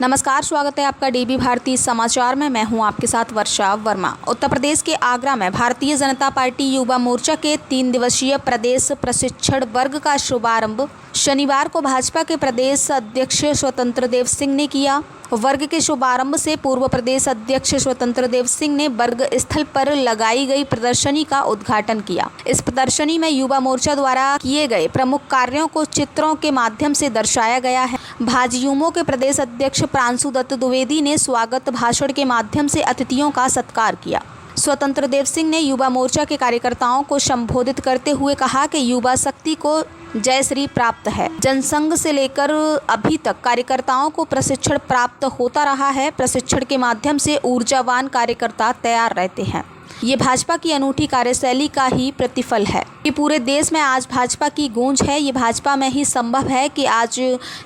नमस्कार, स्वागत है आपका डीबी भारती समाचार में। मैं हूं आपके साथ वर्षा वर्मा। उत्तर प्रदेश के आगरा में भारतीय जनता पार्टी युवा मोर्चा के 3 दिवसीय प्रदेश प्रशिक्षण वर्ग का शुभारंभ शनिवार को भाजपा के प्रदेश अध्यक्ष स्वतंत्र देव सिंह ने किया। वर्ग के शुभारंभ से पूर्व प्रदेश अध्यक्ष स्वतंत्र देव सिंह ने वर्ग स्थल पर लगाई गई प्रदर्शनी का उद्घाटन किया। इस प्रदर्शनी में युवा मोर्चा द्वारा किए गए प्रमुख कार्यों को चित्रों के माध्यम से दर्शाया गया है। भाजयुमो के प्रदेश अध्यक्ष प्रांशु दत्त द्विवेदी ने स्वागत भाषण के माध्यम से अतिथियों का सत्कार किया। स्वतंत्र देव सिंह ने युवा मोर्चा के कार्यकर्ताओं को संबोधित करते हुए कहा कि युवा शक्ति को जय श्री प्राप्त है। जनसंघ से लेकर अभी तक कार्यकर्ताओं को प्रशिक्षण प्राप्त होता रहा है। प्रशिक्षण के माध्यम से ऊर्जावान कार्यकर्ता तैयार रहते हैं। ये भाजपा की अनूठी कार्यशैली का ही प्रतिफल है। ये पूरे देश में आज भाजपा की गूंज है। ये भाजपा में ही संभव है कि आज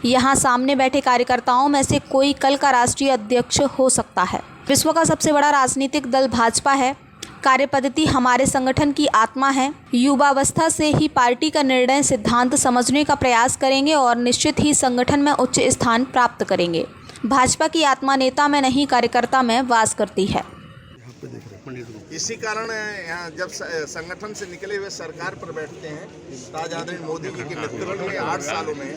यहाँ सामने बैठे कार्यकर्ताओं में से कोई कल का राष्ट्रीय अध्यक्ष हो सकता है। विश्व का सबसे बड़ा राजनीतिक दल भाजपा है। कार्यपद्धति हमारे संगठन की आत्मा है। युवावस्था से ही पार्टी का निर्णय सिद्धांत समझने का प्रयास करेंगे और निश्चित ही संगठन में उच्च स्थान प्राप्त करेंगे। भाजपा की आत्मा नेता में नहीं, कार्यकर्ता में वास करती है। इसी कारण यहाँ जब संगठन से निकले हुए सरकार पर बैठते हैं तो आज आदरणीय मोदी जी के नेतृत्व में 8 सालों में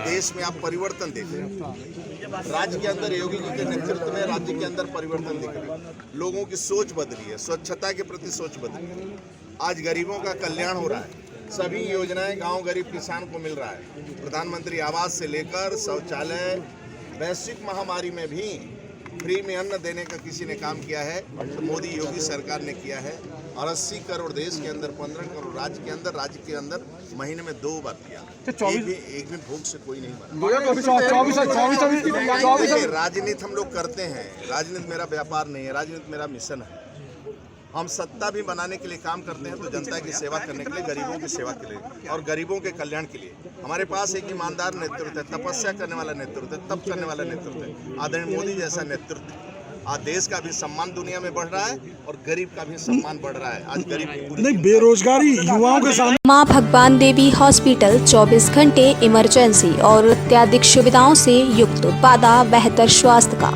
देश में आप परिवर्तन देख रहे हैं। राज्य के अंदर योगी जी के नेतृत्व में राज्य के अंदर परिवर्तन दिख रही है। लोगों की सोच बदली है, स्वच्छता के प्रति सोच बदली है। आज गरीबों का कल्याण हो रहा है। सभी योजनाएं गाँव गरीब किसान को मिल रहा है। प्रधानमंत्री आवास से लेकर शौचालय, वैश्विक महामारी में भी फ्री में अन्न देने का किसी ने काम किया है तो मोदी योगी सरकार ने किया है। और 80 करोड़ देश के अंदर, 15 करोड़ राज्य के अंदर महीने में 2 बार किया। एक भी भूख से कोई नहीं मरा। राजनीति हम लोग करते हैं। राजनीति मेरा व्यापार नहीं है, राजनीति मेरा मिशन है। हम सत्ता भी बनाने के लिए काम करते हैं तो जनता की सेवा करने के लिए, गरीबों की सेवा के लिए और गरीबों के कल्याण के लिए। हमारे पास एक ईमानदार नेतृत्व है, तपस्या करने वाला नेतृत्व है, तप करने वाला नेतृत्व है। आदरणीय मोदी जैसा नेतृत्व। आज देश का भी सम्मान दुनिया में बढ़ रहा है और गरीब का भी सम्मान बढ़ रहा है। आज गरीब नहीं, बेरोजगारी युवाओं के सामने। मां भगवान देवी हॉस्पिटल 24 घंटे इमरजेंसी और अत्याधिक सुविधाओं से युक्त। वादा बेहतर स्वास्थ्य का।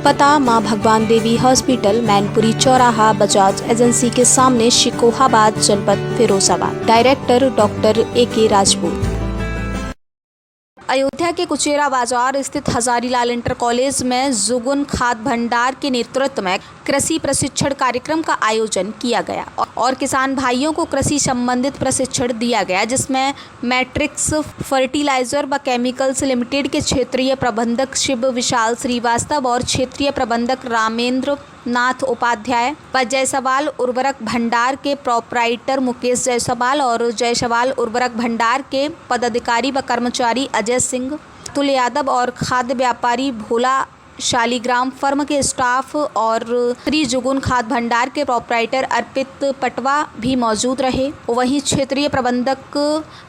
पता मां भगवान देवी हॉस्पिटल, मैनपुरी चौराहा, बजाज एजेंसी के सामने, शिकोहाबाद, जनपद Firozabad. Director doctor AK Rajput. Ayodhya के कुचेरा बाजार स्थित हजारीलाल इंटर कॉलेज में जुगुन खाद भंडार के नेतृत्व में कृषि प्रशिक्षण कार्यक्रम का आयोजन किया गया और किसान भाइयों को कृषि संबंधित प्रशिक्षण दिया गया, जिसमें मैट्रिक्स फर्टिलाइजर व केमिकल्स लिमिटेड के क्षेत्रीय प्रबंधक शिव विशाल श्रीवास्तव और क्षेत्रीय प्रबंधक रामेंद्र नाथ उपाध्याय व जायसवाल उर्वरक भंडार के प्रोपराइटर मुकेश जायसवाल और जायसवाल उर्वरक भंडार के पदाधिकारी व कर्मचारी अजय सिंह, तुल यादव और खाद्य व्यापारी भोला शालीग्राम फर्म के स्टाफ और श्री जुगुन खाद भंडार के प्रोपराइटर अर्पित पटवा भी मौजूद रहे। वहीं क्षेत्रीय प्रबंधक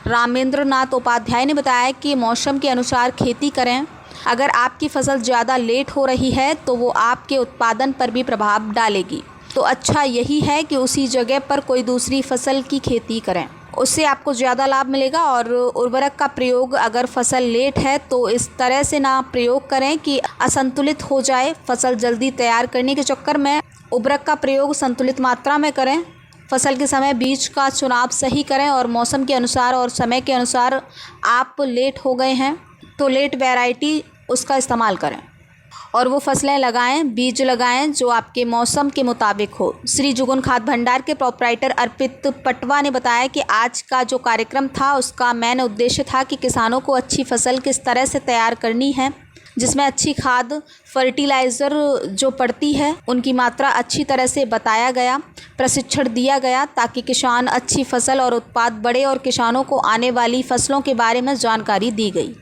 रामेंद्र नाथ उपाध्याय ने बताया कि मौसम के अनुसार खेती करें। अगर आपकी फसल ज़्यादा लेट हो रही है तो वो आपके उत्पादन पर भी प्रभाव डालेगी। तो अच्छा यही है कि उसी जगह पर कोई दूसरी फसल की खेती करें, उससे आपको ज़्यादा लाभ मिलेगा। और उर्वरक का प्रयोग अगर फसल लेट है तो इस तरह से ना प्रयोग करें कि असंतुलित हो जाए फसल। जल्दी तैयार करने के चक्कर में उर्वरक का प्रयोग संतुलित मात्रा में करें। फसल के समय बीज का चुनाव सही करें और मौसम के अनुसार और समय के अनुसार आप लेट हो गए हैं तो लेट वैरायटी उसका इस्तेमाल करें और वो फसलें लगाएं, बीज लगाएं जो आपके मौसम के मुताबिक हो। श्री जुगुन खाद भंडार के प्रोपराइटर अर्पित पटवा ने बताया कि आज का जो कार्यक्रम था उसका मेन उद्देश्य था कि किसानों को अच्छी फसल किस तरह से तैयार करनी है, जिसमें अच्छी खाद फर्टिलाइज़र जो पड़ती है उनकी मात्रा अच्छी तरह से बताया गया, प्रशिक्षण दिया गया ताकि किसान अच्छी फसल और उत्पाद बढ़े और किसानों को आने वाली फसलों के बारे में जानकारी दी गई।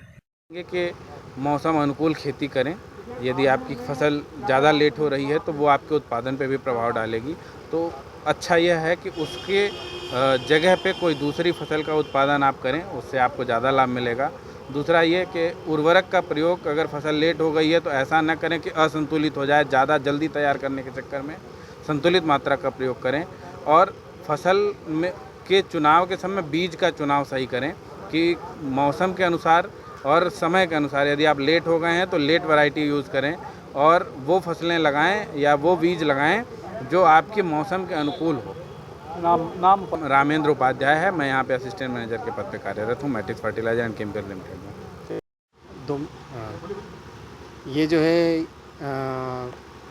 कि मौसम अनुकूल खेती करें। यदि आपकी फसल ज़्यादा लेट हो रही है तो वो आपके उत्पादन पे भी प्रभाव डालेगी। तो अच्छा यह है कि उसके जगह पे कोई दूसरी फसल का उत्पादन आप करें, उससे आपको ज़्यादा लाभ मिलेगा। दूसरा ये कि उर्वरक का प्रयोग अगर फसल लेट हो गई है तो ऐसा न करें कि असंतुलित हो जाए। ज़्यादा जल्दी तैयार करने के चक्कर में संतुलित मात्रा का प्रयोग करें और फसल में के चुनाव के समय बीज का चुनाव सही करें कि मौसम के अनुसार और समय के अनुसार यदि आप लेट हो गए हैं तो लेट वैरायटी यूज़ करें और वो फसलें लगाएं या वो बीज लगाएं जो आपके मौसम के अनुकूल हो। नाम रामेंद्र उपाध्याय है, मैं यहाँ पे असिस्टेंट मैनेजर के पद पे कार्यरत हूँ Matrix Fertilizer and Chemical Limited में। ये जो है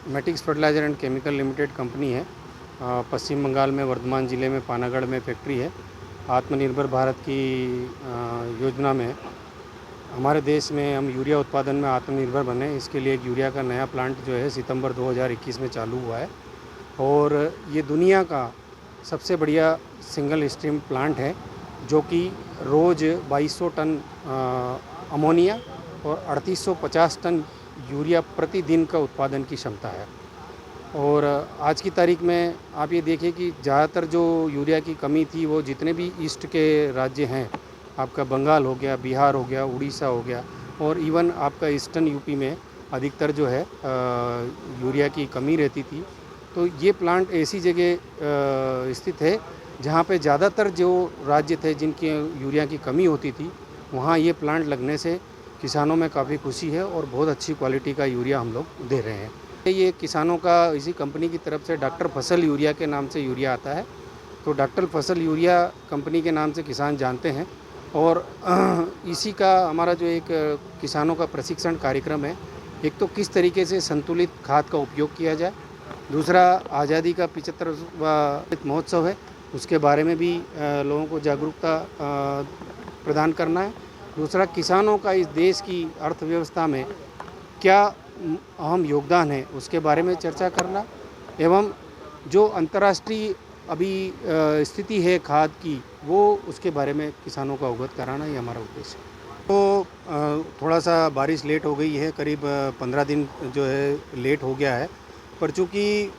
Matrix Fertilizer and Chemical Limited company है, पश्चिम बंगाल में वर्धमान ज़िले में पानागढ़ में फैक्ट्री है। आत्मनिर्भर भारत की योजना में हमारे देश में हम यूरिया उत्पादन में आत्मनिर्भर बने, इसके लिए एक यूरिया का नया प्लांट जो है सितंबर 2021 में चालू हुआ है और ये दुनिया का सबसे बढ़िया सिंगल स्ट्रीम प्लांट है जो कि रोज़ 2200 टन अमोनिया और 3850 टन यूरिया प्रतिदिन का उत्पादन की क्षमता है। और आज की तारीख में आप ये देखिए कि ज़्यादातर जो यूरिया की कमी थी वो जितने भी ईस्ट के राज्य हैं, आपका बंगाल हो गया, बिहार हो गया, उड़ीसा हो गया और इवन आपका ईस्टर्न यूपी में अधिकतर जो है यूरिया की कमी रहती थी। तो ये प्लांट ऐसी जगह स्थित है जहाँ पे ज़्यादातर जो राज्य थे जिनकी यूरिया की कमी होती थी, वहाँ ये प्लांट लगने से किसानों में काफ़ी खुशी है और बहुत अच्छी क्वालिटी का यूरिया हम लोग दे रहे हैं। ये किसानों का इसी कंपनी की तरफ से डॉक्टर फसल यूरिया के नाम से यूरिया आता है, तो डॉक्टर फसल यूरिया कंपनी के नाम से किसान जानते हैं और इसी का हमारा जो एक किसानों का प्रशिक्षण कार्यक्रम है, एक तो किस तरीके से संतुलित खाद का उपयोग किया जाए, दूसरा आज़ादी का 75वां महोत्सव है उसके बारे में भी लोगों को जागरूकता प्रदान करना है, दूसरा किसानों का इस देश की अर्थव्यवस्था में क्या अहम योगदान है उसके बारे में चर्चा करना एवं जो अंतर्राष्ट्रीय अभी स्थिति है खाद की वो उसके बारे में किसानों को अवगत कराना ही हमारा उद्देश्य है। तो थोड़ा सा बारिश लेट हो गई है, करीब 15 दिन जो है लेट हो गया है, पर चूँकि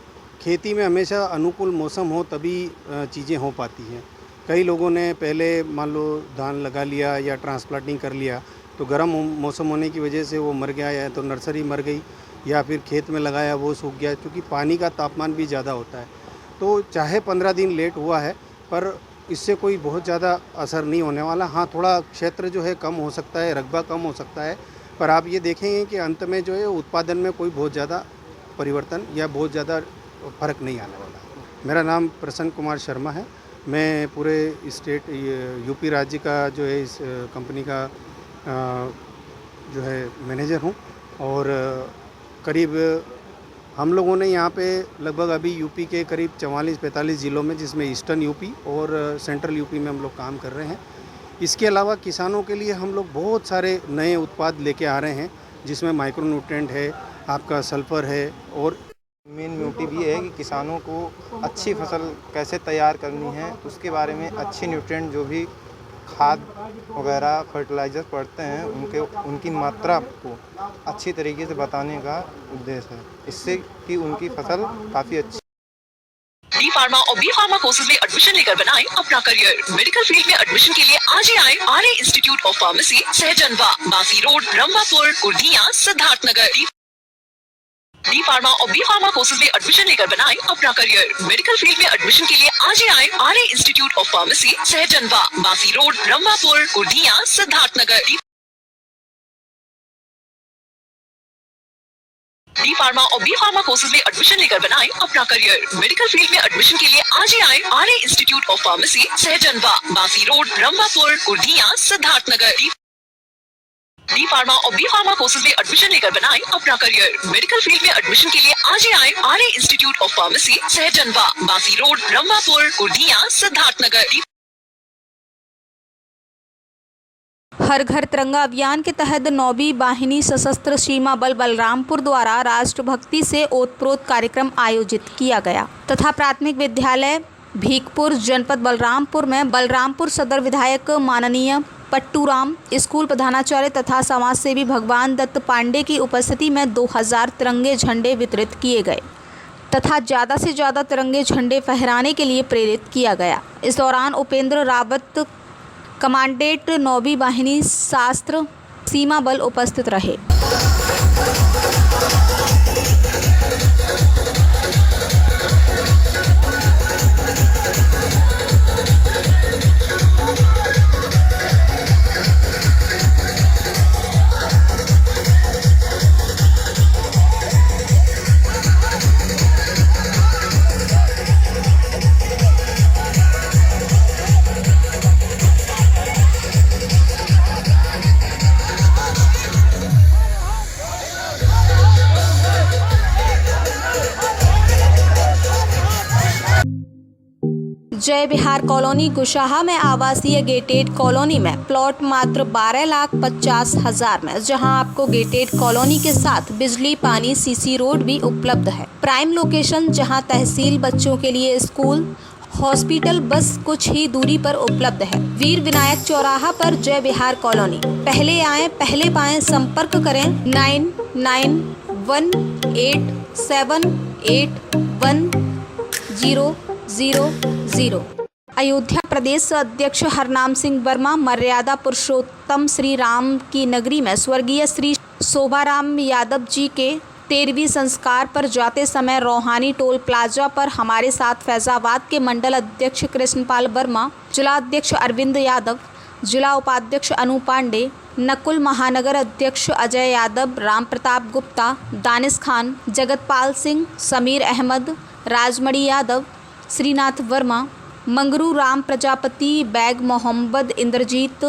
खेती में हमेशा अनुकूल मौसम हो तभी चीज़ें हो पाती हैं। कई लोगों ने पहले मान लो धान लगा लिया या ट्रांसप्लांटिंग कर लिया तो गर्म मौसम होने की वजह से वो मर गया या तो नर्सरी मर गई या फिर खेत में लगाया वो सूख गया, क्योंकि पानी का तापमान भी ज़्यादा होता है। तो चाहे 15 दिन लेट हुआ है पर इससे कोई बहुत ज़्यादा असर नहीं होने वाला। हाँ, थोड़ा क्षेत्र जो है कम हो सकता है, रकबा कम हो सकता है, पर आप ये देखेंगे कि अंत में जो है उत्पादन में कोई बहुत ज़्यादा परिवर्तन या बहुत ज़्यादा फ़र्क नहीं आने वाला। मेरा नाम प्रसन्न कुमार शर्मा है, मैं पूरे स्टेट यूपी राज्य का जो है इस कंपनी का जो है मैनेजर हूँ और करीब हम लोगों ने यहाँ पे लगभग अभी यूपी के करीब 44-45 ज़िलों में, जिसमें ईस्टर्न यूपी और सेंट्रल यूपी में हम लोग काम कर रहे हैं। इसके अलावा किसानों के लिए हम लोग बहुत सारे नए उत्पाद लेके आ रहे हैं जिसमें माइक्रोन्यूट्रेंट है, आपका सल्फ़र है और मेन मोटिव ये है कि किसानों को अच्छी फसल कैसे तैयार करनी है उसके बारे में अच्छे न्यूट्रिएंट जो भी खाद वगैरह फर्टिलाइज़र पड़ते हैं उनकी मात्रा को अच्छी तरीके से बताने का उद्देश्य है, इससे कि उनकी फसल काफ़ी अच्छी। डी फार्मा और बी फार्मा कोर्सेज में एडमिशन लेकर बनाएं अपना करियर। मेडिकल फील्ड में एडमिशन के लिए आज ही आए Arya institute of pharmacy, Sahjanwa, Basi road, Rambhapur, Kurdiya, Siddharthnagar. D pharma और बी फार्मा कोर्सेज में एडमिशन लेकर बनाएं अपना करियर। मेडिकल फील्ड में एडमिशन के लिए आज ही आए Arya institute of pharmacy, Sahjanwa, Basi road, Rambhapur, Kurdiya, Siddharthnagar. D pharma और बी फार्मा कोर्सेज में एडमिशन लेकर बनाएं अपना करियर। मेडिकल फील्ड में एडमिशन के लिए आज ही आए Arya institute of pharmacy, Sahjanwa, Basi road, Rambhapur, Kurdiya, Siddharthnagar. D pharma और बी फार्मा कोर्सेज में एडमिशन लेकर बनाएं अपना करियर। मेडिकल फील्ड में एडमिशन के लिए आज ही आए Arya institute of pharmacy, Sahjanwa, Basi road, Rambhapur, Kurdiya, Siddharthnagar. हर घर तिरंगा अभियान के तहत 9वीं वाहिनी सशस्त्र सीमा बल बलरामपुर द्वारा राष्ट्रभक्ति से ओतप्रोत कार्यक्रम आयोजित किया गया तथा प्राथमिक विद्यालय भीकपुर जनपद बलरामपुर में बलरामपुर सदर विधायक माननीय पट्टूराम, स्कूल प्रधानाचार्य तथा समाजसेवी भगवान दत्त पांडे की उपस्थिति में 2000 तिरंगे झंडे वितरित किए गए तथा ज़्यादा से ज़्यादा तिरंगे झंडे फहराने के लिए प्रेरित किया गया। इस दौरान उपेंद्र रावत, कमांडेंट 9वीं वाहिनी सशस्त्र सीमा बल उपस्थित रहे। जय बिहार कॉलोनी कुशाहा में आवासीय गेटेड कॉलोनी में प्लॉट मात्र 12,50,000 में, जहां आपको गेटेड कॉलोनी के साथ बिजली, पानी, सीसी रोड भी उपलब्ध है। प्राइम लोकेशन जहां तहसील, बच्चों के लिए स्कूल, हॉस्पिटल बस कुछ ही दूरी पर उपलब्ध है। वीर विनायक चौराहा पर जय बिहार कॉलोनी। पहले आए पहले पाएं। संपर्क करें 9918781000। अयोध्या प्रदेश अध्यक्ष हरनाम सिंह वर्मा मर्यादा पुरुषोत्तम श्री राम की नगरी में स्वर्गीय श्री शोभाराम यादव जी के 13वीं संस्कार पर जाते समय रोहानी टोल प्लाजा पर हमारे साथ फैजाबाद के मंडल अध्यक्ष कृष्णपाल वर्मा, जिला अध्यक्ष अरविंद यादव, जिला उपाध्यक्ष अनु पांडे, नकुल महानगर अध्यक्ष अजय यादव, राम प्रताप गुप्ता, दानिश खान, जगतपाल सिंह, समीर अहमद, राजमणि यादव, श्रीनाथ वर्मा, मंगरू राम प्रजापति, बैग मोहम्मद इंद्रजीत,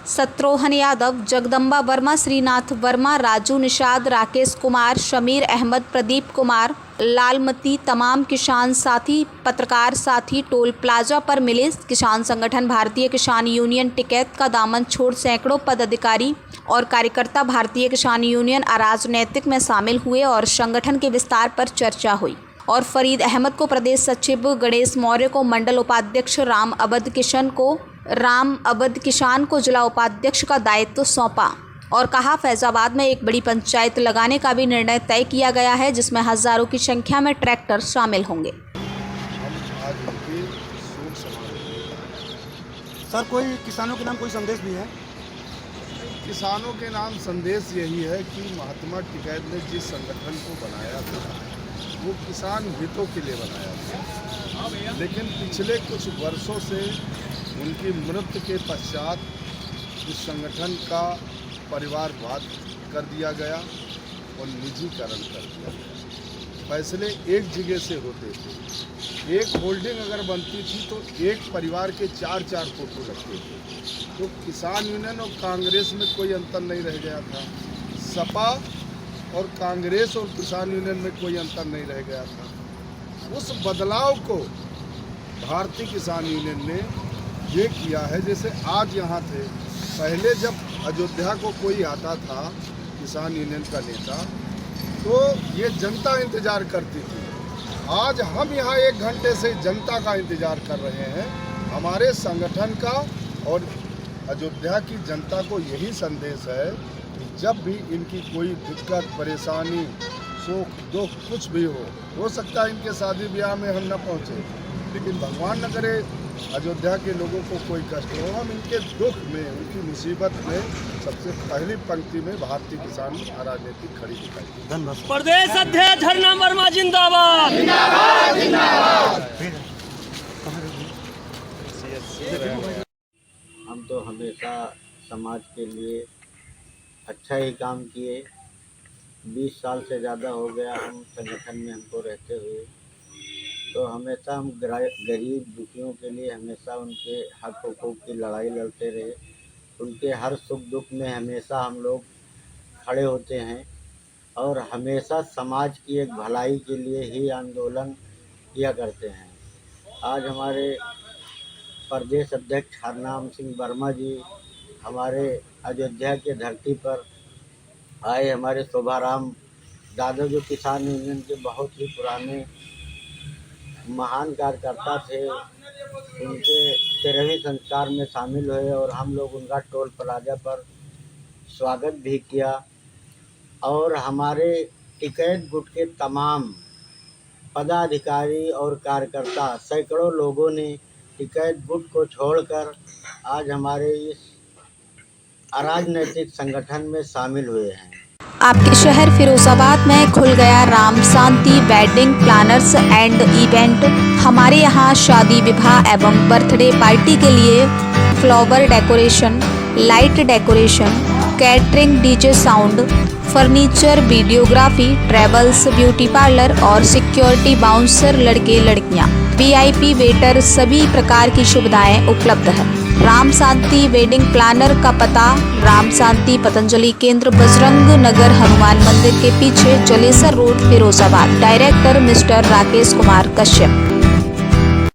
शत्रुघ्न यादव, जगदम्बा वर्मा, श्रीनाथ वर्मा, राजू निषाद, राकेश कुमार, शमीर अहमद, प्रदीप कुमार, लालमती, तमाम किसान साथी, पत्रकार साथी टोल प्लाजा पर मिले। किसान संगठन भारतीय किसान यूनियन टिकैत का दामन छोड़ सैकड़ों पदाधिकारी और कार्यकर्ता भारतीय किसान यूनियन अराजनैतिक में शामिल हुए और संगठन के विस्तार पर चर्चा हुई और फरीद अहमद को प्रदेश सचिव, गणेश मौर्य को मंडल उपाध्यक्ष, राम अबद किसान को जिला उपाध्यक्ष का दायित्व सौंपा और कहा फैजाबाद में एक बड़ी पंचायत लगाने का भी निर्णय तय किया गया है, जिसमें हजारों की संख्या में ट्रैक्टर शामिल होंगे। सर, कोई किसानों के नाम कोई संदेश भी है? किसानों के नाम संदेश यही है कि महात्मा टिकैत ने जिस संगठन को बनाया था वो किसान हितों के लिए बनाया था, लेकिन पिछले कुछ वर्षों से उनकी मृत्यु के पश्चात इस संगठन का परिवारवाद कर दिया गया और निजीकरण कर दिया गया। फैसले एक जगह से होते थे, एक होल्डिंग अगर बनती थी तो एक परिवार के 4-4 फोटो लगते थे, तो किसान यूनियन और कांग्रेस में कोई अंतर नहीं रह गया था। सपा और कांग्रेस और किसान यूनियन में कोई अंतर नहीं रह गया था। उस बदलाव को भारतीय किसान यूनियन ने ये किया है। जैसे आज यहाँ थे, पहले जब अयोध्या को कोई आता था किसान यूनियन का नेता तो ये जनता इंतज़ार करती थी। आज हम यहाँ 1 घंटे से जनता का इंतज़ार कर रहे हैं। हमारे संगठन का और अयोध्या की जनता को यही संदेश है कि जब भी इनकी कोई दिक्कत, परेशानी, सुख, दुख कुछ भी हो सकता है इनके शादी ब्याह में हम न पहुँचे, लेकिन भगवान न करे अयोध्या के लोगों को कोई कष्ट हो, हम इनके दुख में, उनकी मुसीबत में सबसे पहली पंक्ति में भारतीय किसान राजनीति खड़ी दिखाई। धन्यवाद। प्रदेश अध्यक्ष हरनाम वर्मा जिंदाबाद। हम तो हमेशा समाज के लिए अच्छा ही काम किए। 20 साल से ज़्यादा हो गया हम संगठन में हमको रहते हुए, तो हमेशा हम गरीब दुखियों के लिए हमेशा उनके हक हुकूक की लड़ाई लड़ते रहे। उनके हर सुख दुख में हमेशा हम लोग खड़े होते हैं और हमेशा समाज की एक भलाई के लिए ही आंदोलन किया करते हैं। आज हमारे प्रदेश अध्यक्ष हरनाम सिंह वर्मा जी हमारे अयोध्या के धरती पर आए। हमारे शोभाराम यादव जो किसान यूनियन के बहुत ही पुराने महान कार्यकर्ता थे, उनके 13वीं संस्कार में शामिल हुए और हम लोग उनका टोल प्लाजा पर स्वागत भी किया। और हमारे टिकैत गुट के तमाम पदाधिकारी और कार्यकर्ता सैकड़ों लोगों ने टिकैत गुट को छोड़कर आज हमारे इस अराजनैतिक संगठन में शामिल हुए हैं। आपके शहर फिरोजाबाद में खुल गया राम शांति वेडिंग प्लानर्स एंड इवेंट। हमारे यहाँ शादी, विवाह एवं बर्थडे पार्टी के लिए flower decoration, light decoration, catering, DJ sound, furniture, videography, travels, beauty parlour और सिक्योरिटी बाउंसर, लड़के लड़कियाँ, VIP वेटर, सभी प्रकार की सुविधाएं उपलब्ध है। राम शांति वेडिंग प्लानर का पता: राम शांति पतंजलि केंद्र, बजरंग नगर, हनुमान मंदिर के पीछे, Jalesar road, Firozabad. Director mister Rakesh Kumar Kashyap.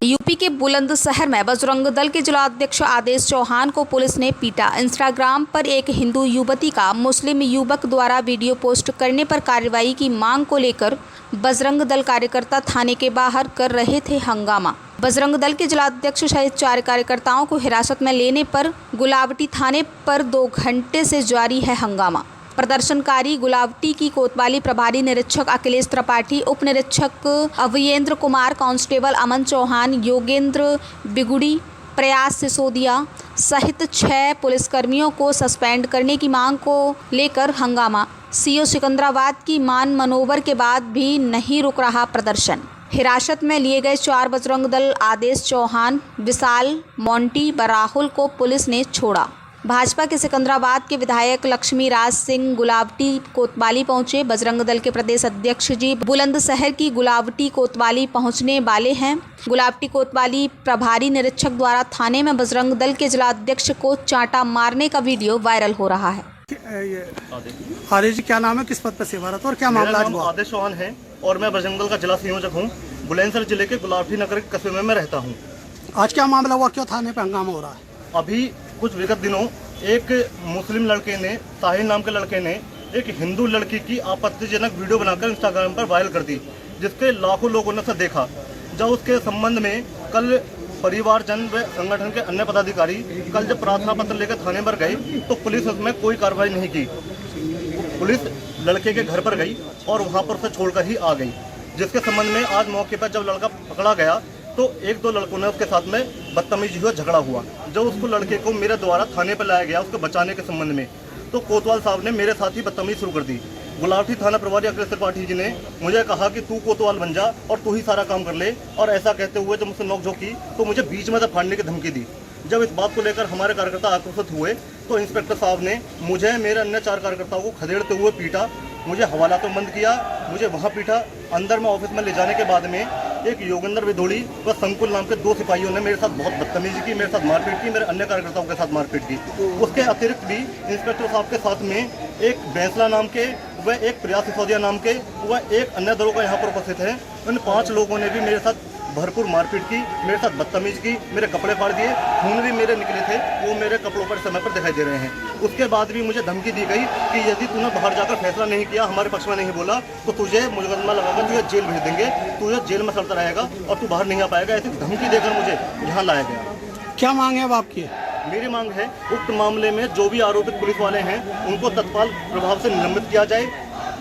UP के के बुलंदशहर में बजरंग दल के जिलाध्यक्ष आदेश चौहान को पुलिस ने पीटा। इंस्टाग्राम पर एक हिंदू युवती का मुस्लिम युवक द्वारा वीडियो पोस्ट करने पर कार्रवाई की मांग को लेकर बजरंग दल कार्यकर्ता थाने के बाहर कर रहे थे हंगामा। बजरंग दल के जिलाध्यक्ष सहित 4 कार्यकर्ताओं को हिरासत में लेने पर गुलावटी थाने पर 2 घंटे से जारी है हंगामा। प्रदर्शनकारी गुलावटी की कोतवाली प्रभारी निरीक्षक अखिलेश त्रिपाठी, उप निरीक्षक अवयेंद्र कुमार, कांस्टेबल अमन चौहान, योगेंद्र बिगुड़ी, प्रयास सिसोदिया सहित 6 पुलिसकर्मियों को सस्पेंड करने की मांग को लेकर हंगामा। सीओ सिकंदराबाद की मान मनोवर के बाद भी नहीं रुक रहा प्रदर्शन। हिरासत में लिए गए 4 बजरंग दल आदेश चौहान, विशाल, मोंटी, बराहुल को पुलिस ने छोड़ा। भाजपा के सिकंदराबाद के विधायक लक्ष्मी राज सिंह गुलावटी कोतवाली पहुंचे। बजरंग दल के प्रदेश अध्यक्ष जी बुलंदशहर की गुलावटी कोतवाली पहुंचने वाले हैं। गुलावटी कोतवाली प्रभारी निरीक्षक द्वारा थाने में बजरंग दल के जिलाध्यक्ष को चांटा मारने का वीडियो वायरल हो रहा है। आदेश जी क्या नाम है, किस पद पर सेवारत और क्या मामला आज हुआ? आदेश चौहान है और मैं बजरंग दल का जिला संयोजक हूँ। बुलंदशहर जिले के गुलावटी नगर के कस्बे में रहता हूँ। आज क्या मामला हुआ, क्यों थाने पे हंगामा हो रहा है? अभी कुछ विगत दिनों एक मुस्लिम लड़के ने, साहिल नाम के लड़के ने, एक हिंदू लड़की की आपत्तिजनक वीडियो बनाकर इंस्टाग्राम पर वायरल कर दी, जिसके लाखों लोगों ने उसे देखा। जब उसके संबंध में कल परिवारजन व संगठन के अन्य पदाधिकारी कल जब प्रार्थना पत्र लेकर थाने पर गए तो पुलिस उसमें कोई कार्रवाई नहीं की। पुलिस लड़के के घर पर गई और वहां पर उसे छोड़कर ही आ गई, जिसके संबंध में आज मौके पर जब लड़का पकड़ा गया तो 1-2 लड़कों ने उसके साथ में बदतमीजी हुआ, झगड़ा हुआ। जब उसको लड़के को मेरे द्वारा थाने पर लाया गया उसको बचाने के संबंध में, तो कोतवाल साहब ने मेरे साथ ही बदतमीजी शुरू कर दी। गुलावटी थाना प्रभारी अखिलेश त्रिपाठी जी ने मुझे कहा कि तू कोतवाल बन जा और तू ही सारा काम कर ले, और ऐसा कहते हुए जब मुझसे नोकझोंक की तो मुझे बीच में से फाड़ने की धमकी दी। जब इस बात को लेकर हमारे कार्यकर्ता आक्रोशित हुए तो इंस्पेक्टर साहब ने मुझे मेरे अन्य 4 कार्यकर्ताओं को खदेड़ते हुए पीटा, मुझे हवालातों में बंद किया, मुझे वहाँ पीटा। अंदर में ऑफिस में ले जाने के बाद में एक योगेंद्र बिदोड़ी व संकुल नाम के 2 सिपाहियों ने मेरे साथ बहुत बदतमीजी की, मेरे साथ मारपीट की, मेरे अन्य कार्यकर्ताओं के साथ मारपीट की। उसके अतिरिक्त भी इंस्पेक्टर साहब के साथ में एक बैंसला नाम के व एक प्रयास सिसोदिया नाम के व एक अन्य दरों का यहाँ पर उपस्थित है। उन 5 लोगों ने भी मेरे साथ भरपूर मारपीट की, मेरे साथ बदतमीज की, मेरे कपड़े फाड़ दिए, खून भी मेरे निकले थे, वो मेरे कपड़ों पर समय पर दिखाई दे रहे हैं। उसके बाद भी मुझे धमकी दी गई कि यदि तूने बाहर जाकर फैसला नहीं किया, हमारे पक्ष में नहीं बोला, तो तुझे मुकदमा लगाकर तुझे जेल भेज देंगे, तुझे जेल में सड़ता रहेगा और तू बाहर नहीं आ पाएगा। ऐसी धमकी देकर मुझे यहाँ लाया गया। क्या मांग है अब आपकी? मेरी मांग है उक्त मामले में जो भी आरोपित पुलिस वाले हैं उनको तत्काल प्रभाव से निलंबित किया जाए,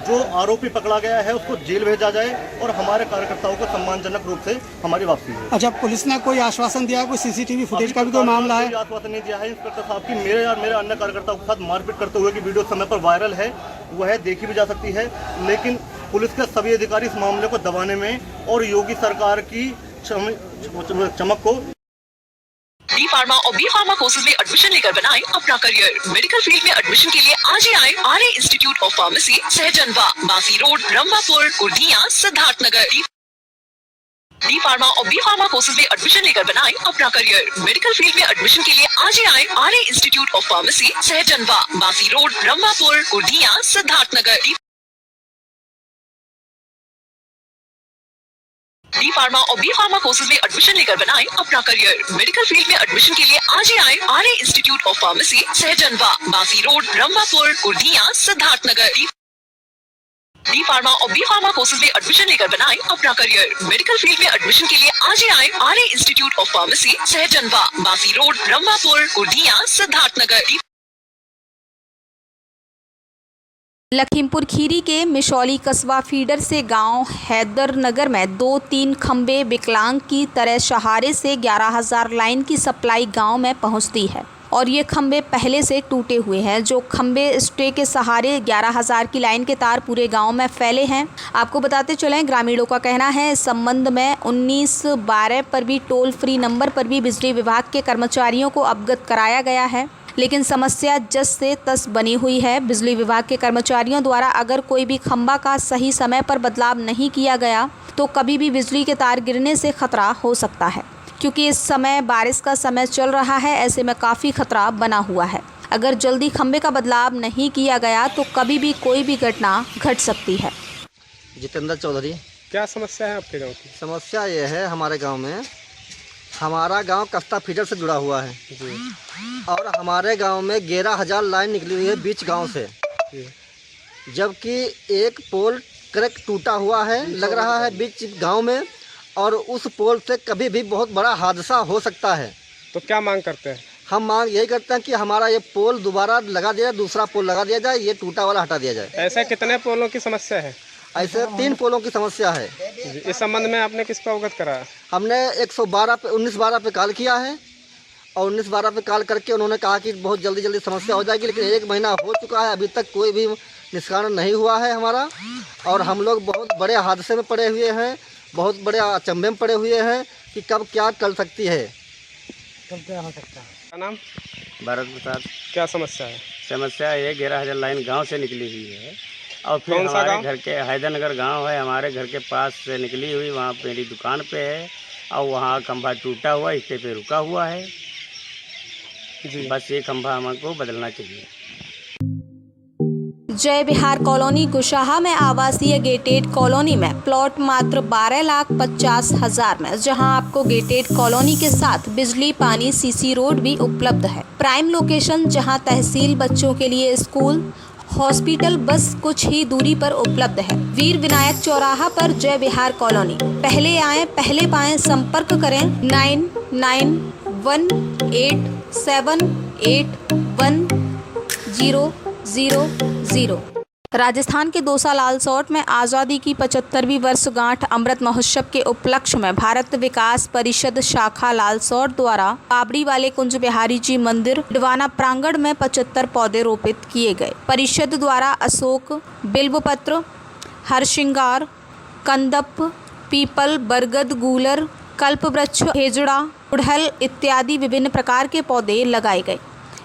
जो आरोपी पकड़ा गया है उसको जेल भेजा जाए और हमारे कार्यकर्ताओं को सम्मानजनक रूप से हमारी वापसी हो। अच्छा, पुलिस ने कोई आश्वासन दिया है, कोई सीसीटीवी फुटेज का भी कोई मामला है? आश्वासन नहीं दिया है इंस्पेक्टर साहब की। मेरे और मेरे अन्य कार्यकर्ताओं के साथ मारपीट करते हुए की वीडियो समय पर वायरल है, वह देखी भी जा सकती है, लेकिन पुलिस के सभी अधिकारी इस मामले को दबाने में और योगी सरकार की चमक को डी फार्मा और बी फार्मा कोर्सेज में एडमिशन लेकर बनाएं अपना करियर। मेडिकल फील्ड में एडमिशन के लिए आज ही आए Arya institute of pharmacy, Sahjanwa, Basi road, Rambhapur, Kurdiya, Siddharthnagar. D pharma और बी फार्मा कोर्सेज में एडमिशन लेकर बनाएं अपना करियर। मेडिकल फील्ड में एडमिशन के लिए आज ही आए Arya institute of pharmacy, Sahjanwa, Basi road, Rambhapur, Kurdiya, Siddharthnagar. D pharma और बी फार्मा कोर्सेज में एडमिशन लेकर बनाएं अपना करियर। मेडिकल फील्ड में एडमिशन के लिए आज ही आए Arya institute of pharmacy, Sahjanwa, Basi road, Rambhapur, Kurdiya, Siddharthnagar. D pharma और बी फार्मा कोर्सेज में एडमिशन लेकर बनाएं अपना करियर। मेडिकल फील्ड में एडमिशन के लिए आज ही आए Arya institute of pharmacy, Sahjanwa, Basi road, Rambhapur, Kurdiya, Siddharthnagar. Lakhimpur Kheri के मिशौली कस्बा फीडर से गांव हैदरनगर में 2-3 खंबे विकलांग की तरह सहारे से 11,000 लाइन की सप्लाई गांव में पहुंचती है और ये खंबे पहले से टूटे हुए हैं। जो खंबे स्टे के सहारे 11,000 की लाइन के तार पूरे गांव में फैले हैं। आपको बताते चलें, ग्रामीणों का कहना है इस संबंध में 1912 पर भी टोल फ्री नंबर पर भी बिजली विभाग के कर्मचारियों को अवगत कराया गया है, लेकिन समस्या जस से तस बनी हुई है। बिजली विभाग के कर्मचारियों द्वारा अगर कोई भी खंबा का सही समय पर बदलाव नहीं किया गया तो कभी भी बिजली के तार गिरने से खतरा हो सकता है, क्योंकि इस समय बारिश का समय चल रहा है। ऐसे में काफ़ी खतरा बना हुआ है। अगर जल्दी खंबे का बदलाव नहीं किया गया तो कभी भी कोई भी घटना घट सकती है। जितेंद्र चौधरी। क्या समस्या है आपके गाँव की? समस्या ये है हमारे गांव में हमारा गांव कस्ता फीडर से जुड़ा हुआ है और हमारे गांव में 11,000 लाइन निकली हुई है बीच गांव से, जबकि एक पोल क्रैक टूटा हुआ है लग रहा है बीच गांव में, और उस पोल से कभी भी बहुत बड़ा हादसा हो सकता है। तो क्या मांग करते हैं? हम मांग यही करते हैं कि हमारा ये पोल दोबारा लगा दिया जाए, दूसरा पोल लगा दिया जाए, ये टूटा वाला हटा दिया जाए। ऐसा कितने पोलों की समस्या है? ऐसे 3 पोलों की समस्या है। इस संबंध में आपने किस पर अवगत कराया? हमने 112 पे 1912 पे कॉल किया है और 1912 पे कॉल करके उन्होंने कहा कि बहुत जल्दी समस्या हो जाएगी, लेकिन 1 महीना हो चुका है, अभी तक कोई भी निष्कारण नहीं हुआ है हमारा, और हम लोग बहुत बड़े हादसे में पड़े हुए हैं, बहुत बड़े अचंभे में पड़े हुए हैं कि कब क्या कर सकती है, कब क्या हो सकता है। क्या नाम? भारत प्रसाद। क्या समस्या है? समस्या ये 11,000 लाइन गांव से निकली हुई है और फिर हमारे घर के हैदरनगर गांव है, हमारे घर के पास से निकली हुई, वहाँ मेरी दुकान पे है और वहाँ खंभा टूटा हुआ, इससे पे रुका हुआ है जी। बस ये खंभा हमको बदलना चाहिए। जय बिहार कॉलोनी कुशाहा में आवासीय गेटेड कॉलोनी में प्लॉट मात्र 12,50,000 में, जहां आपको गेटेड कॉलोनी के साथ बिजली, पानी, सीसी रोड भी उपलब्ध है। प्राइम लोकेशन जहां तहसील, बच्चों के लिए स्कूल, हॉस्पिटल बस कुछ ही दूरी पर उपलब्ध है। वीर विनायक चौराहा पर जय बिहार कॉलोनी। पहले आए पहले पाएं, संपर्क करें 9918181000। राजस्थान के दौसा लालसोट में आज़ादी की 75वीं वर्षगांठ अमृत महोत्सव के उपलक्ष्य में भारत विकास परिषद शाखा लालसोट द्वारा बाबड़ी वाले कुंज बिहारी जी मंदिर डवाना प्रांगण में 75 पौधे रोपित किए गए। परिषद द्वारा अशोक, बिल्वपत्र, हरश्रृंगार, कंदप, पीपल, बरगद, गूलर, कल्पवृक्ष, हेजड़ा, गुड़हल इत्यादि विभिन्न प्रकार के पौधे लगाए गए।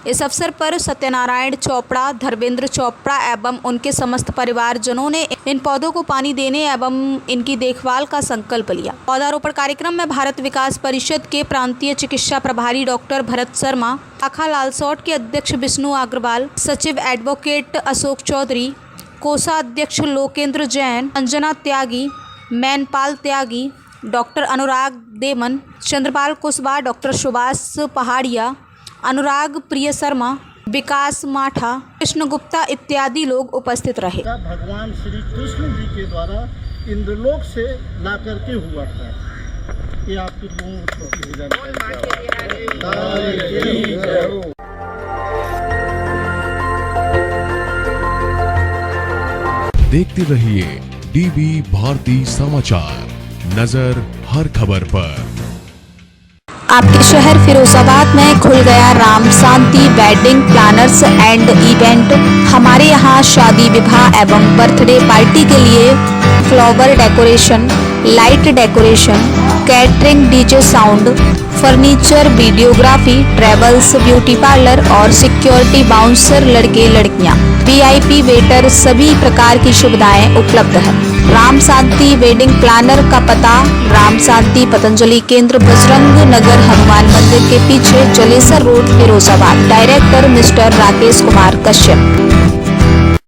इस अवसर पर सत्यनारायण चोपड़ा, धर्मेंद्र चोपड़ा एवं उनके समस्त परिवारजनों ने इन पौधों को पानी देने एवं इनकी देखभाल का संकल्प लिया। पौधारोपण कार्यक्रम में भारत विकास परिषद के प्रांतीय चिकित्सा प्रभारी डॉक्टर भरत शर्मा, शाखा लालसोट के अध्यक्ष विष्णु अग्रवाल, सचिव एडवोकेट अशोक चौधरी, कोषाध्यक्ष लोकेंद्र जैन, अंजना त्यागी, मैनपाल त्यागी, डॉक्टर अनुराग देमन, चंद्रपाल कुशवाहा, डॉक्टर सुभाष पहाड़िया, अनुराग प्रिय शर्मा, विकास माठा, कृष्ण गुप्ता इत्यादि लोग उपस्थित रहे। भगवान श्री कृष्ण जी के द्वारा इंद्रलोक से ला करके हुआ था। ये आपकी देखते रहिए डीवी भारती समाचार, नजर हर खबर पर। आपके शहर फिरोजाबाद में खुल गया राम शांति वेडिंग प्लानर्स एंड इवेंट। हमारे यहाँ शादी, विवाह एवं बर्थडे पार्टी के लिए flower decoration, light decoration, catering, DJ sound, furniture, videography, travels, beauty parlour और सिक्योरिटी बाउंसर, लड़के लड़कियाँ, VIP वेटर, सभी प्रकार की सुविधाएं उपलब्ध है। राम शांति वेडिंग प्लानर का पता: राम शांति पतंजलि केंद्र, बजरंग नगर, हनुमान मंदिर के पीछे, Jalesar road, Firozabad. Director mister Rakesh Kumar Kashyap.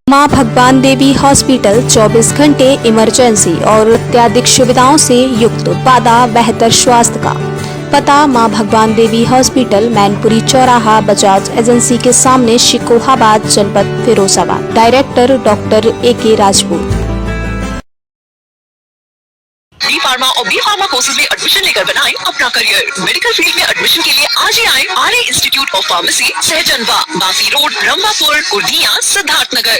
मां भगवान देवी हॉस्पिटल 24 घंटे इमरजेंसी और अत्याधिक सुविधाओं से युक्त, वादा बेहतर स्वास्थ्य का। पता: मां भगवान देवी हॉस्पिटल, मैनपुरी चौराहा, बजाज एजेंसी के सामने, शिकोहाबाद, जनपद Firozabad. Director doctor AK Rajput. B pharma और बी फार्मा कोर्सेज में एडमिशन लेकर बनाएं अपना करियर। मेडिकल फील्ड में एडमिशन के लिए आज ही आए RA institute of pharmacy, Sahjanwa, Basi road, Rambhapur, Kurdiya, Siddharthnagar.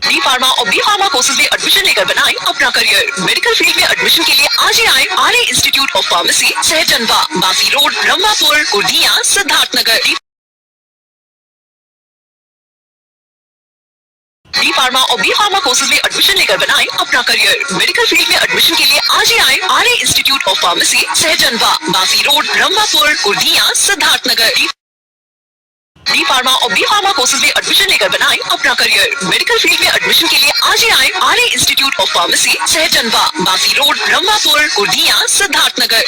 B pharma और बी फार्मा कोर्सेज में एडमिशन लेकर बनाएं अपना करियर। मेडिकल फील्ड में एडमिशन के लिए आज ही आए RA institute of pharmacy, Sahjanwa, Basi road, Rambhapur, Kurdiya, Siddharthnagar. B pharma और बी फार्मा कोर्सेज में एडमिशन लेकर बनाएं अपना करियर। मेडिकल फील्ड में एडमिशन के लिए आज ही आए RA institute of pharmacy, Sahjanwa, Basi road, Rambhapur, Kurdiya, Siddharthnagar. B pharma और बी फार्मा कोर्सेज में एडमिशन लेकर बनाएं अपना करियर। मेडिकल फील्ड में एडमिशन के लिए आज ही आए RA institute of pharmacy, Sahjanwa, Basi road, Rambhapur, Kurdiya, Siddharthnagar.